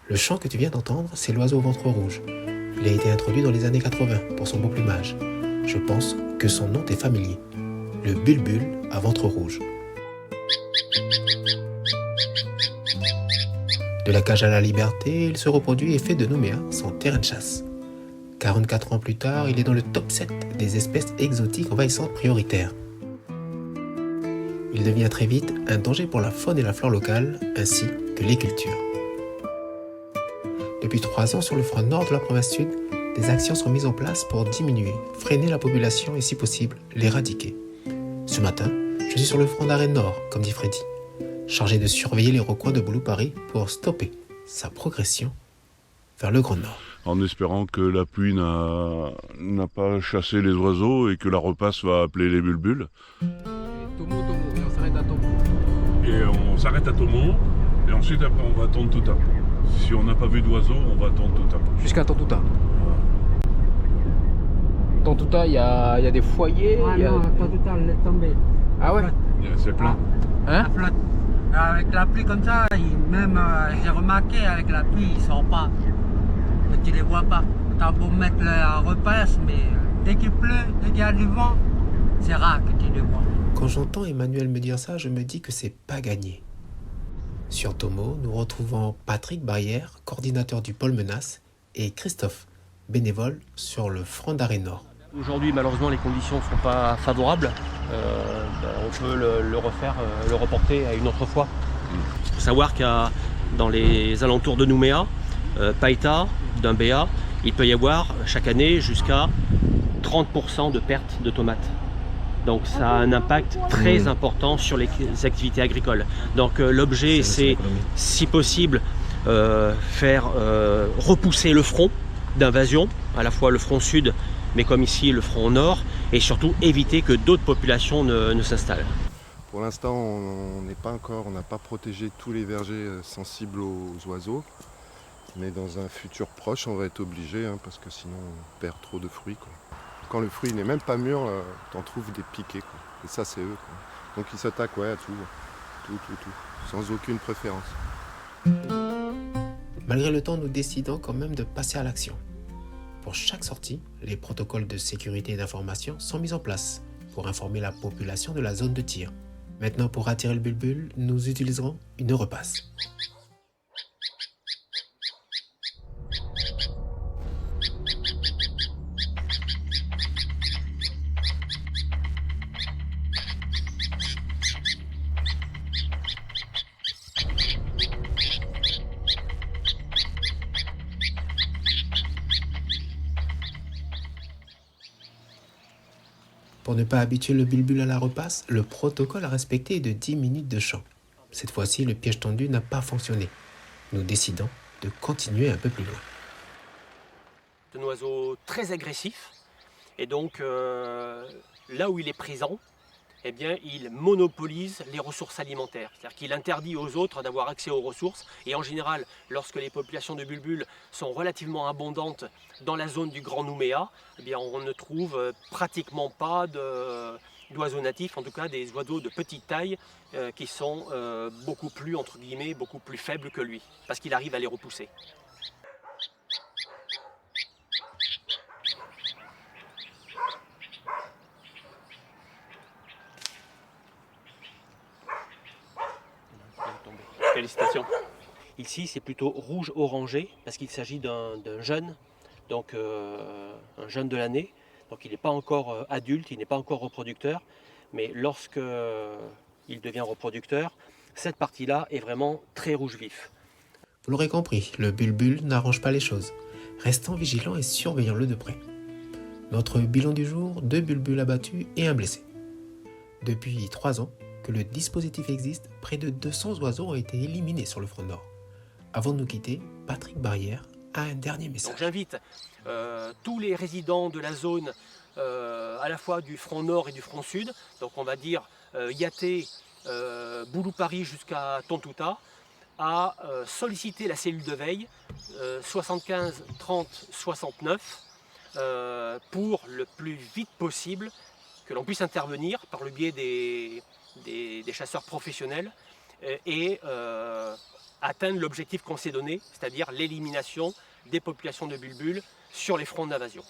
Le chant que tu viens d'entendre, c'est l'oiseau au ventre rouge. Il a été introduit dans les années 80 pour son beau plumage. Je pense que son nom t'est familier. Le bulbul à ventre rouge. De la cage à la liberté, il se reproduit et fait de Nouméa son terrain de chasse. 44 ans plus tard, il est dans le top 7 des espèces exotiques envahissantes prioritaires. Il devient très vite un danger pour la faune et la flore locale, ainsi que les cultures. Depuis 3 ans, sur le front nord de la province sud, des actions sont mises en place pour diminuer, freiner la population et, si possible, l'éradiquer. Ce matin, je suis sur le front d'arrêt nord, comme dit Freddy, chargé de surveiller les recoins de Boulou-Paris pour stopper sa progression vers le Grand Nord. En espérant que la pluie n'a pas chassé les oiseaux et que la repasse va appeler les bulbuls. Tomo, et on s'arrête à Tomo. Et on s'arrête à Tomo, et ensuite après on va attendre Touta. Si on n'a pas vu d'oiseaux, on va attendre Touta. Jusqu'à Tontouta. Tontouta, il y a des foyers. Ah non, Tontouta, on laisse tomber. Ah ouais. C'est plein. Hein? La flotte. Avec la pluie comme ça, même j'ai remarqué avec la pluie, ils sortent pas. Et tu les vois pas. T'as beau mettre la repasse, mais dès qu'il pleut, dès qu'il y a du vent, c'est rare que tu les vois. Quand j'entends Emmanuel me dire ça, je me dis que c'est pas gagné. Sur Tomo, nous retrouvons Patrick Barrière, coordinateur du pôle menace, et Christophe, bénévole sur le front d'arrêt nord. Aujourd'hui, malheureusement, les conditions ne sont pas favorables. On peut le reporter à une autre fois. Il faut savoir qu'il y a dans les alentours de Nouméa, Païta, Dumbéa, il peut y avoir chaque année jusqu'à 30% de perte de tomates. Donc ça a un impact très important sur les activités agricoles. Donc l'objet, c'est, si possible, faire repousser le front d'invasion, à la fois le front sud, mais comme ici le front nord, et surtout éviter que d'autres populations ne s'installent. Pour l'instant, on n'a pas protégé tous les vergers sensibles aux oiseaux, mais dans un futur proche, on va être obligé, parce que sinon on perd trop de fruits, quoi. Quand le fruit n'est même pas mûr, t'en trouves des piquets, quoi. Et ça, c'est eux, quoi. Donc ils s'attaquent à tout, sans aucune préférence. Malgré le temps, nous décidons quand même de passer à l'action. Pour chaque sortie, les protocoles de sécurité et d'information sont mis en place pour informer la population de la zone de tir. Maintenant, pour attirer le bulbul, nous utiliserons une repasse. Pour ne pas habituer le bulbul à la repasse, le protocole à respecter est de 10 minutes de chant. Cette fois-ci, le piège tendu n'a pas fonctionné. Nous décidons de continuer un peu plus loin. C'est un oiseau très agressif, et donc là où il est présent, eh bien, il monopolise les ressources alimentaires. C'est-à-dire qu'il interdit aux autres d'avoir accès aux ressources. Et en général, lorsque les populations de bulbuls sont relativement abondantes dans la zone du Grand Nouméa, eh bien, on ne trouve pratiquement pas d'oiseaux natifs, en tout cas des oiseaux de petite taille qui sont beaucoup plus, entre guillemets, beaucoup plus faibles que lui, parce qu'il arrive à les repousser. Félicitations. Ici, c'est plutôt rouge-orangé parce qu'il s'agit d'un jeune, donc un jeune de l'année. Donc il n'est pas encore adulte, il n'est pas encore reproducteur, mais lorsque il devient reproducteur, cette partie-là est vraiment très rouge vif. Vous l'aurez compris, le bulbul n'arrange pas les choses. Restons vigilants et surveillons-le de près. Notre bilan du jour, 2 bulbuls abattus et un blessé. Depuis 3 ans que le dispositif existe, près de 200 oiseaux ont été éliminés sur le front nord. Avant de nous quitter, Patrick Barrière a un dernier message. J'invite tous les résidents de la zone, à la fois du front nord et du front sud, donc on va dire Yaté, Boulou-Paris jusqu'à Tontouta, à solliciter la cellule de veille 75 30 69 pour le plus vite possible que l'on puisse intervenir par le biais des chasseurs professionnels et atteindre l'objectif qu'on s'est donné, c'est-à-dire l'élimination des populations de bulbules sur les fronts d'invasion.